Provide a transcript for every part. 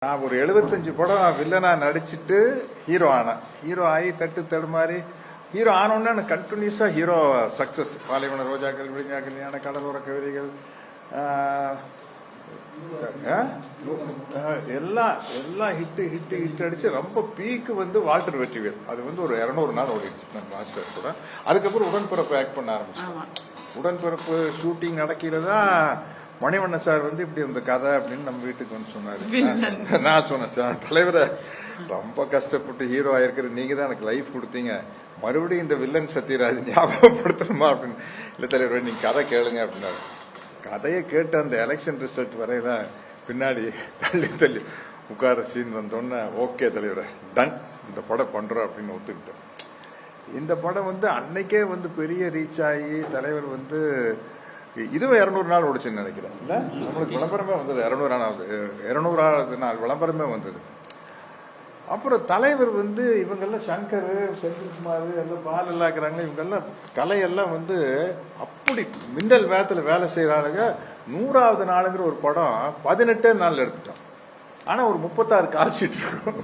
நான் ஒரு 75 படம் வில்லனா நடிச்சுட்டு ஹீரோ ஆனேன். ஹீரோ ஆகி தட்டு தடுமாறி ஹீரோ ஆனோன்னு கண்டினியூஸா ஹீரோ சக்சஸ். பாலைவன ரோஜாக்கள், விழிஞ்சா கல்யாண, கடலோர கவிதைகள், எல்லாம் ஹிட் அடிச்சு ரொம்ப பீக்கு வால்டர் வெற்றிவேல். அது ஒரு 200 நாள் ஓடிடுச்சு நம்ம மாஸ்டர் கூட. அதுக்கப்புறம் உடன்பிறப்பு ஆக்ட் பண்ண ஆரம்பிச்சோம். உடன்பிறப்பு ஷூட்டிங் நடக்கிறதா மணிவண்ணன் சார் இப்படி இந்த கதை அப்படின்னு நம்ம வீட்டுக்கு சொன்னாரு. நான் சொன்னேன், சார் தலைவரை ரொம்ப கஷ்டப்பட்டு ஹீரோ ஆயிருக்கிறது நீங்க தான் எனக்கு லைஃப் கொடுத்தீங்க, மறுபடியும் இந்த வில்லன் சத்யராஜ் ஞாபகப்படுத்தணுமா அப்படின்னு. இல்ல தலைவர் நீங்க கதை கேளுங்க அப்படின்னாரு. கதையை கேட்டு அந்த எலெக்ஷன் ரிசல்ட் வரையதான் பின்னாடி தள்ளி உட்கார சீன் வந்தோன்னு ஓகே தலைவரை டன், இந்த படம் பண்றோம் அப்படின்னு ஒத்துக்கிட்டேன். இந்த படம் அன்னைக்கே பெரிய ரீச் ஆகி தலைவர் இதுவும் 200 நாள் ஓடிச்சுன்னு நினைக்கிறேன். இல்ல நம்மளுக்கு விளம்பரமே 200வது நாள் விளம்பரமே வந்தது. அப்புறம் தலைவர் இவங்கெல்லாம் சங்கர், செந்தில்குமார் எல்லாம் பால் எல்லாம் இருக்கிறாங்க. இவங்கெல்லாம் கலையெல்லாம் அப்படி மின்னல் வேகத்துல வேலை செய்யறாங்க. 100வது நாளுங்கிற ஒரு படம் 18 நாள் எடுத்துட்டோம். ஆனா ஒரு 36 கால் ஷீட் இருக்கும்.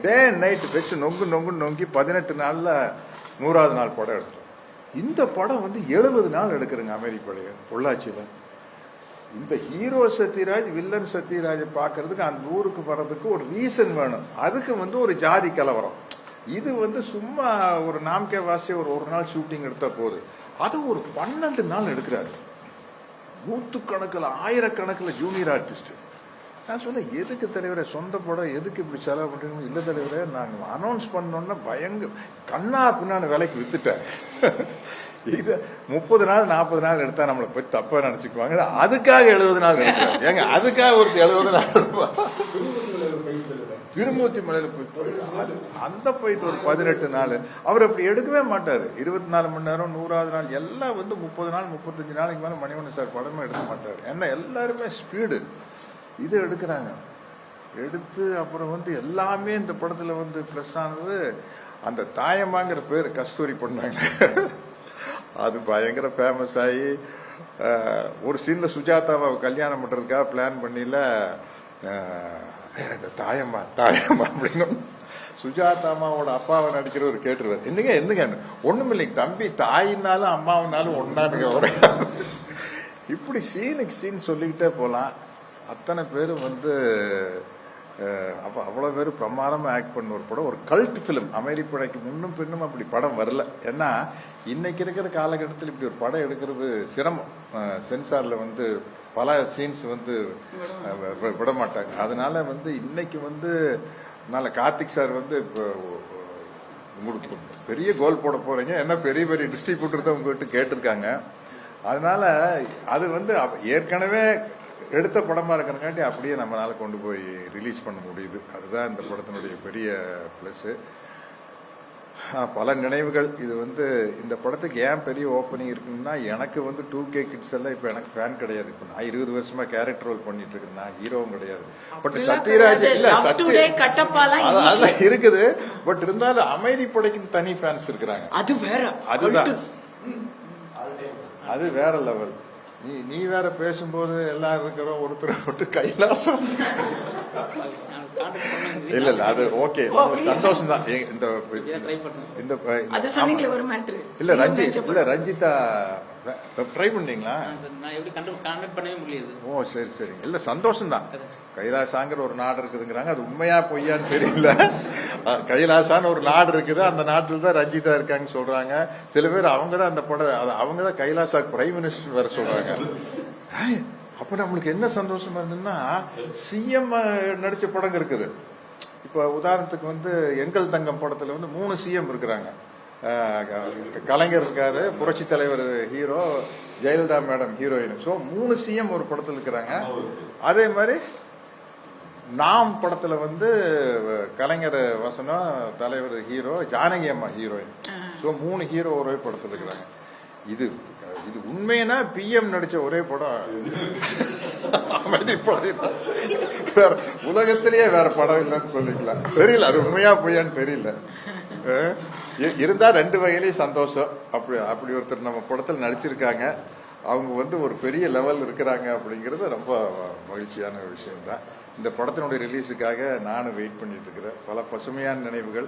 டே அண்ட் நைட் வச்சு நொங்கி 18 நாள்ல 100வது நாள் படம் எடுத்தோம். இந்த படம் 70 நாள் எடுக்கிறேங்க அமெரிக்காவுடைய பொள்ளாச்சியில. இந்த ஹீரோ சத்யராஜ் வில்லன் சத்யராஜ் பாக்குறதுக்கு அந்த ஊருக்கு வர்றதுக்கு ஒரு ரீசன் வேணும். அதுக்கு ஒரு ஜாதி கலவரம். இது சும்மா ஒரு நாம்கே வாசி ஒரு நாள் ஷூட்டிங் எடுத்தா போது, அது ஒரு 12 நாள் எடுக்கிறாரு. 100கணக்கில் 1000கணக்கில் ஜூனியர் ஆர்டிஸ்ட். நான் சொன்னேன், எதுக்கு தலைவரை சொந்த படம் எதுக்கு இப்படி செலவு பண்றீங்க? இல்ல தலைவரே, நாங்க அனௌன்ஸ் பண்ணோம்னா கண்ணா பின்னான்னு விலைக்கு வித்துட்டேன். இது 30 நாள் 40 நாள் எடுத்தா நம்மளை போய் தப்பா நினைச்சுக்குவாங்க. அதுக்காக 70 நாள் எடுக்கிறாங்க. ஏங்க அதுக்காக ஒரு 70 நாள் திருமூர்த்தி மலையில போய் அந்த போயிட்டு ஒரு 18 நாள் அவர் அப்படி எடுக்கவே மாட்டாரு. 24 மணி நேரம் 100வது நாள் எல்லாம் 30 நாள் 35 நாளைக்கு மேல மணிவண்ணன் சார் படமே எடுக்க மாட்டாரு. ஏன்னா எல்லாருமே ஸ்பீடு இது எடுக்கிறாங்க. எடுத்து அப்புறம் எல்லாமே இந்த படத்துல பிளஸ் ஆனது அந்த தாயம்மாங்கிற பேரு கஸ்தூரி பண்ணாங்க. அது பயங்கர ஃபேமஸ் ஆகி ஒரு சீன்ல சுஜாதாவை கல்யாணம் பண்றதுக்காக பிளான் பண்ணில தாயம்மா அப்படின்னு சுஜாதாமாவோட அப்பாவை நடிக்கிறவர் கேட்டுருவார், என்னங்க ஒண்ணும் இல்லைங்க தம்பி, தாயினாலும் அம்மாவினாலும் ஒன்னானுங்க ஒரே. இப்படி சீனுக்கு சீன் சொல்லிக்கிட்டே போலாம். அத்தனை பேரும் அப்ப அவ்வளவு பேரும் பிரமாதமா ஆக்ட் பண்ண ஒரு படம், ஒரு கல்ட் பிலிம். அமெரிப்படைக்கு முன்னும் பின்னும் அப்படி படம் வரல. ஏன்னா இன்னைக்கு இருக்கிற காலகட்டத்தில் இப்படி ஒரு படம் எடுக்கிறது சிரமம். சென்சார்ல பல சீன்ஸ் விட மாட்டாங்க. அதனால இன்னைக்கு கார்த்திக் சார் உங்களுக்கு பெரிய கோல் போட போறீங்க, என்ன பெரிய பெரிய டிஸ்ட்ரிபியூட்டர் தான் உங்ககிட்ட கேட்டிருக்காங்க. அதனால அது ஏற்கனவே எடுத்த படமா இருக்கிறங்காட்டி அப்படியே நம்மளால கொண்டு போய் ரிலீஸ் பண்ண முடியுது. அதுதான் இந்த படத்தினுடைய பெரிய பிளஸ். பல நினைவுகள். இது இந்த படத்துக்கு ஏன் பெரிய ஓப்பனிங் இருக்குன்னா, எனக்கு 2K கிட்ஸ் எல்லாம் இப்ப எனக்கு ஃபேன் கிடையாது. இப்ப நான் 20 வருஷமா கேரக்டர் ரோல் பண்ணிட்டு இருக்கேன். நான் ஹீரோவும் கிடையாது. பட் சத்யராஜ் இல்ல அதெல்லாம் இருக்குது. பட் இருந்தாலும் அமைதி படைக்கு தனி ஃபேன்ஸ் இருக்கிறாங்க. அது வேற, அதுதான் அது வேற லெவல். நீ வேற பேசும்போது எல்லாம் இருக்கிறோம் ஒருத்தர் கைலாசம் இல்ல அது ஓகே, சந்தோஷம் தான். இல்ல ரஞ்சிதா ட்ரை பண்ணீங்களா? ஓ சரி சரி. இல்ல சந்தோஷம் தான். கைலாசாங்கிற ஒரு நாடு இருக்குதுங்கிறாங்க, அது உண்மையா பொய்யான்னு தெரியல. கைலாசான்னு ஒரு நாடு இருக்குது, அந்த நாட்டில் தான் ரஞ்சிதா இருக்காங்கன்னு சொல்றாங்க. சில பேர் அவங்கதான் அந்த படம், அவங்கதான் கைலாசா பிரைம் மினிஸ்டர் வேற சொல்றாங்க. அப்ப நம்மளுக்கு என்ன சந்தோஷமா இருந்ததுன்னா, சிஎம் நடிச்ச படம் இருக்குது. இப்ப உதாரணத்துக்கு எங்கள் தங்கம் படத்துல 3 சிஎம் இருக்கிறாங்க. கலைஞர் இருக்காரு, புரட்சி தலைவர் hero, Jayalalithaa madam heroine. So 3 CM ஒரு படத்துல இருக்கிறாங்க. அதே மாதிரி நாம் படத்துல கலைஞர் வசனம், தலைவர் ஹீரோ, ஜானகி அம்மா ஹீரோயின். சோ 3 ஹீரோ ஒரே படத்துல இருக்கிறாங்க. இது உண்மையா பிஎம் நடிச்ச ஒரே படம் அமைதி படம். வேற உலகத்திலேயே வேற படம் இல்லைன்னு சொல்லிக்கலாம். தெரியல அது உண்மையா பொய்யான்னு தெரியல. இருந்தா 2 வகையிலேயும் சந்தோஷம். அப்படி ஒருத்தர் நம்ம படத்தில் நடிச்சிருக்காங்க. அவங்க வந்து ஒரு பெரிய லெவல் இருக்கிறாங்க அப்படிங்கிறது ரொம்ப மகிழ்ச்சியான விஷயம்தான். இந்த படத்தினுடைய ரிலீஸுக்காக நானும் வெயிட் பண்ணிட்டு இருக்கிறேன். பல பசுமையான நினைவுகள்